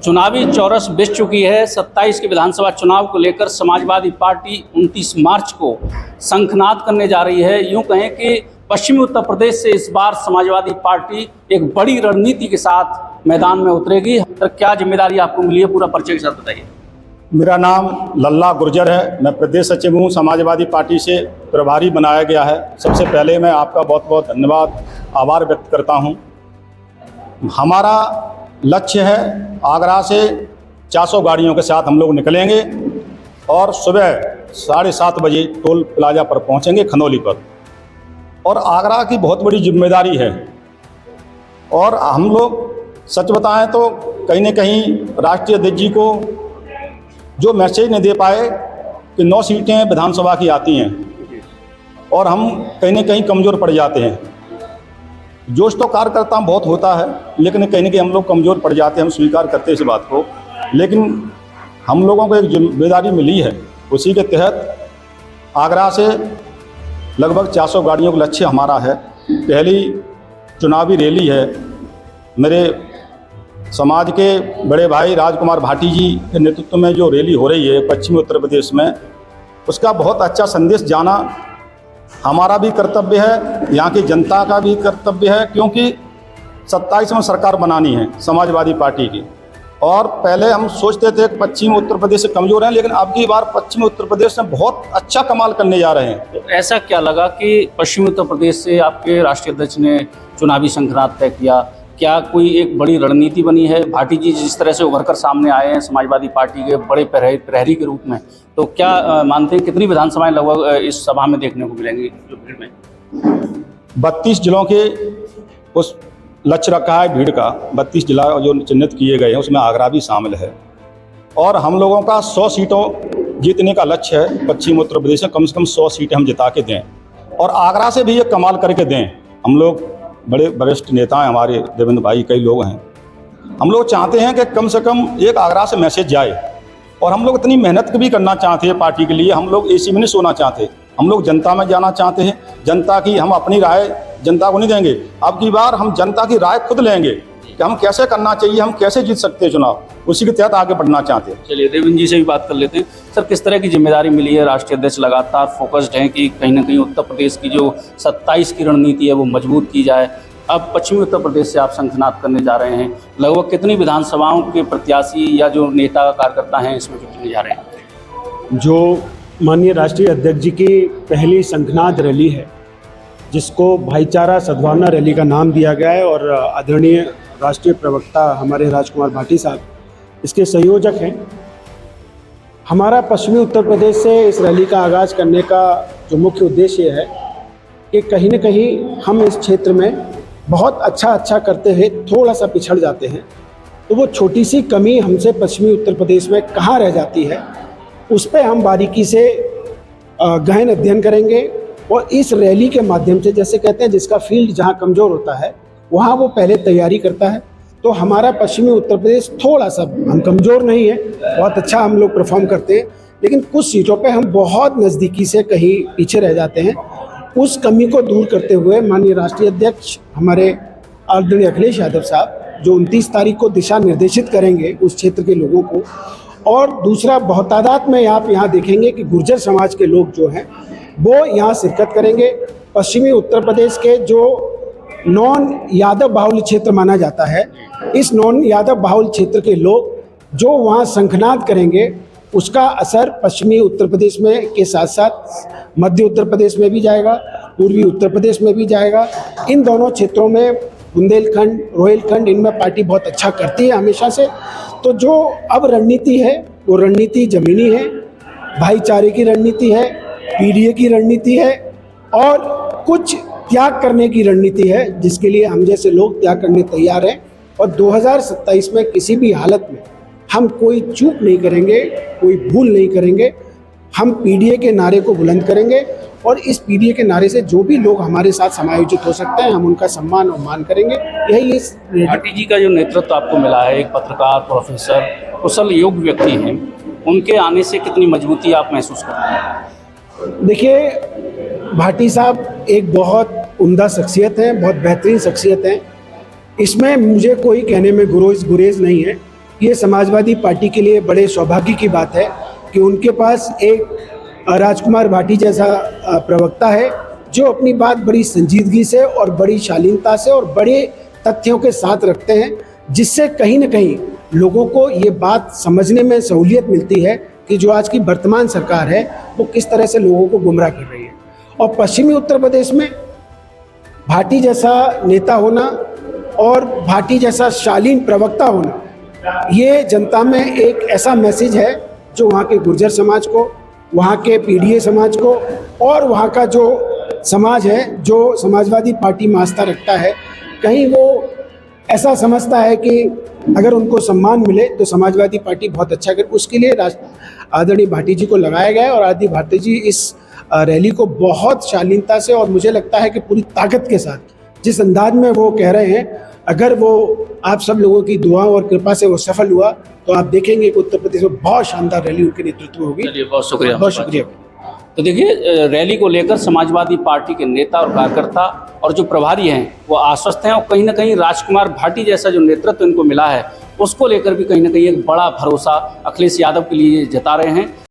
चुनावी चौरस बिछ चुकी है। 27 के विधानसभा चुनाव को लेकर समाजवादी पार्टी 29 मार्च को शंखनाद करने जा रही है। यूं कहें कि पश्चिमी उत्तर प्रदेश से इस बार समाजवादी पार्टी एक बड़ी रणनीति के साथ मैदान में उतरेगी। तो क्या जिम्मेदारी आपको मिली है, पूरा परिचय के साथ बताइए। मेरा नाम लल्ला गुर्जर है। मैं प्रदेश सचिव हूँ। समाजवादी पार्टी से प्रभारी बनाया गया है। सबसे पहले मैं आपका बहुत बहुत धन्यवाद, आभार व्यक्त करता हूँ। हमारा लक्ष्य है आगरा से 400 गाड़ियों के साथ हम लोग निकलेंगे और सुबह 7:30 बजे टोल प्लाजा पर पहुँचेंगे खनौली पर। और आगरा की बहुत बड़ी जिम्मेदारी है और हम लोग सच बताएं तो कहीं न कहीं राष्ट्रीय अध्यक्ष जी को जो मैसेज नहीं दे पाए कि 9 सीटें विधानसभा की आती हैं और हम कहीं न कहीं कमज़ोर पड़ जाते हैं। जोश तो कार्यकर्ता बहुत होता है, लेकिन कहीं न कहीं हम लोग कमज़ोर पड़ जाते हैं। हम स्वीकार करते हैं इस बात को, लेकिन हम लोगों को एक जिम्मेदारी मिली है। उसी के तहत आगरा से लगभग 400 गाड़ियों का लक्ष्य हमारा है। पहली चुनावी रैली है। मेरे समाज के बड़े भाई राजकुमार भाटी जी के नेतृत्व में जो रैली हो रही है पश्चिमी उत्तर प्रदेश में, उसका बहुत अच्छा संदेश जाना हमारा भी कर्तव्य है, यहाँ की जनता का भी कर्तव्य है, क्योंकि 27 में सरकार बनानी है समाजवादी पार्टी की। और पहले हम सोचते थे कि पश्चिमी उत्तर प्रदेश से कमज़ोर हैं, लेकिन अब की बार पश्चिमी उत्तर प्रदेश में बहुत अच्छा कमाल करने जा रहे हैं। तो ऐसा क्या लगा कि पश्चिमी उत्तर प्रदेश से आपके राष्ट्रीय अध्यक्ष ने चुनावी शंखनाद तय किया? क्या कोई एक बड़ी रणनीति बनी है? भाटी जी जिस तरह से उभर कर सामने आए हैं समाजवादी पार्टी के बड़े प्रहरी के रूप में, तो क्या मानते हैं कितनी विधानसभाएं लगभग इस सभा में देखने को मिलेंगी जो भीड़ में? 32 जिलों के उस लक्ष्य रखा है भीड़ का। 32 जिला जो चिन्हित किए गए हैं उसमें आगरा भी शामिल है। और हम लोगों का 100 सीटों जीतने का लक्ष्य है। पश्चिम उत्तर प्रदेश में कम से कम 100 सीटें हम जिता के दें और आगरा से भी ये कमाल करके दें। हम लोग बड़े वरिष्ठ नेता हैं, हमारे देवेंद्र भाई, कई लोग हैं। हम लोग चाहते हैं कि कम से कम एक आगरा से मैसेज जाए और हम लोग इतनी मेहनत भी करना चाहते हैं पार्टी के लिए। हम लोग एसी में नहीं सोना चाहते, हम लोग जनता में जाना चाहते हैं। जनता की हम अपनी राय जनता को नहीं देंगे, अब की बार हम जनता की राय खुद लेंगे कि हम कैसे करना चाहिए, हम कैसे जीत सकते हैं चुनाव, उसी के तहत आगे बढ़ना चाहते हैं। चलिए देवेंद्र जी से भी बात कर लेते हैं। सर, किस तरह की जिम्मेदारी मिली है? राष्ट्रीय अध्यक्ष लगातार फोकस्ड हैं कि कहीं ना कहीं उत्तर प्रदेश की जो 27 की रणनीति है वो मजबूत की जाए। अब पश्चिमी उत्तर प्रदेश से आप शंखनाद करने जा रहे हैं। लगभग कितनी विधानसभाओं के प्रत्याशी या जो नेता कार्यकर्ता हैं इसमें जुटने जा रहे हैं? जो माननीय राष्ट्रीय अध्यक्ष जी की पहली शंखनाद रैली है, जिसको भाईचारा सद्भावना रैली का नाम दिया गया है, और आदरणीय राष्ट्रीय प्रवक्ता हमारे राजकुमार भाटी साहब इसके संयोजक हैं। हमारा पश्चिमी उत्तर प्रदेश से इस रैली का आगाज़ करने का जो मुख्य उद्देश्य है कि कहीं न कहीं हम इस क्षेत्र में बहुत अच्छा करते हैं, थोड़ा सा पिछड़ जाते हैं, तो वो छोटी सी कमी हमसे पश्चिमी उत्तर प्रदेश में कहाँ रह जाती है, उस पर हम बारीकी से गहन अध्ययन करेंगे। और इस रैली के माध्यम से, जैसे कहते हैं जिसका फील्ड जहाँ कमज़ोर होता है वहाँ वो पहले तैयारी करता है। तो हमारा पश्चिमी उत्तर प्रदेश थोड़ा सा, हम कमज़ोर नहीं है, बहुत अच्छा हम लोग परफॉर्म करते हैं, लेकिन कुछ सीटों पे हम बहुत नज़दीकी से कहीं पीछे रह जाते हैं। उस कमी को दूर करते हुए माननीय राष्ट्रीय अध्यक्ष हमारे आदरणीय अखिलेश यादव साहब जो 29 तारीख को दिशा निर्देशित करेंगे उस क्षेत्र के लोगों को। और दूसरा, बहुत तादाद में आप यहाँ देखेंगे कि गुर्जर समाज के लोग जो हैं वो यहाँ शिरकत करेंगे। पश्चिमी उत्तर प्रदेश के जो नॉन यादव बाहुल्य क्षेत्र माना जाता है, इस नॉन यादव बाहुल्य क्षेत्र के लोग जो वहाँ शंखनाद करेंगे, उसका असर पश्चिमी उत्तर प्रदेश में के साथ साथ मध्य उत्तर प्रदेश में भी जाएगा, पूर्वी उत्तर प्रदेश में भी जाएगा। इन दोनों क्षेत्रों में, बुंदेलखंड, रोहिलखंड, इनमें पार्टी बहुत अच्छा करती है हमेशा से। तो जो अब रणनीति है वो रणनीति ज़मीनी है, भाईचारे की रणनीति है, पीडीए की रणनीति है और कुछ त्याग करने की रणनीति है, जिसके लिए हम जैसे लोग त्याग करने तैयार हैं। और 2027 में किसी भी हालत में हम कोई चूक नहीं करेंगे, कोई भूल नहीं करेंगे। हम पीडीए के नारे को बुलंद करेंगे और इस पीडीए के नारे से जो भी लोग हमारे साथ समायोजित हो सकते हैं, हम उनका सम्मान और मान करेंगे। यही इस भाटी जी का जो नेतृत्व आपको मिला है, एक पत्रकार, प्रोफेसर, कुशल योग्य व्यक्ति हैं, उनके आने से कितनी मजबूती आप महसूस करते हैं? देखिए, भाटी साहब एक बहुत उम्दा शख्सियत हैं, बहुत बेहतरीन शख्सियत हैं। इसमें मुझे कोई कहने में गुरेज नहीं है। ये समाजवादी पार्टी के लिए बड़े सौभाग्य की बात है कि उनके पास एक राजकुमार भाटी जैसा प्रवक्ता है जो अपनी बात बड़ी संजीदगी से और बड़ी शालीनता से और बड़े तथ्यों के साथ रखते हैं, जिससे कहीं ना कहीं लोगों को ये बात समझने में सहूलियत मिलती है कि जो आज की वर्तमान सरकार है वो किस तरह से लोगों को गुमराह कर रही है। और पश्चिमी उत्तर प्रदेश में भाटी जैसा नेता होना और भाटी जैसा शालीन प्रवक्ता होना, ये जनता में एक ऐसा मैसेज है जो वहाँ के गुर्जर समाज को, वहाँ के पीडीए समाज को और वहाँ का जो समाज है जो समाजवादी पार्टी में आस्था रखता है, कहीं वो ऐसा समझता है कि अगर उनको सम्मान मिले तो समाजवादी पार्टी बहुत अच्छा करे। उसके लिए आदरणीय भाटी जी को लगाया गया है और आदरणीय भाटी जी इस रैली को बहुत शालीनता से और मुझे लगता है कि पूरी ताकत के साथ जिस अंदाज में वो कह रहे हैं, अगर वो आप सब लोगों की दुआओं और कृपा से वो सफल हुआ तो आप देखेंगे कि उत्तर प्रदेश में बहुत शानदार रैली उनके नेतृत्व में होगी। चलिए, बहुत शुक्रिया। बहुत शुक्रिया। तो देखिए, रैली को लेकर समाजवादी पार्टी के नेता और कार्यकर्ता और जो प्रभारी हैं वो आश्वस्त हैं और कहीं ना कहीं राजकुमार भाटी जैसा जो नेतृत्व इनको मिला है उसको लेकर भी कहीं ना कहीं एक बड़ा भरोसा अखिलेश यादव के लिए जता रहे हैं।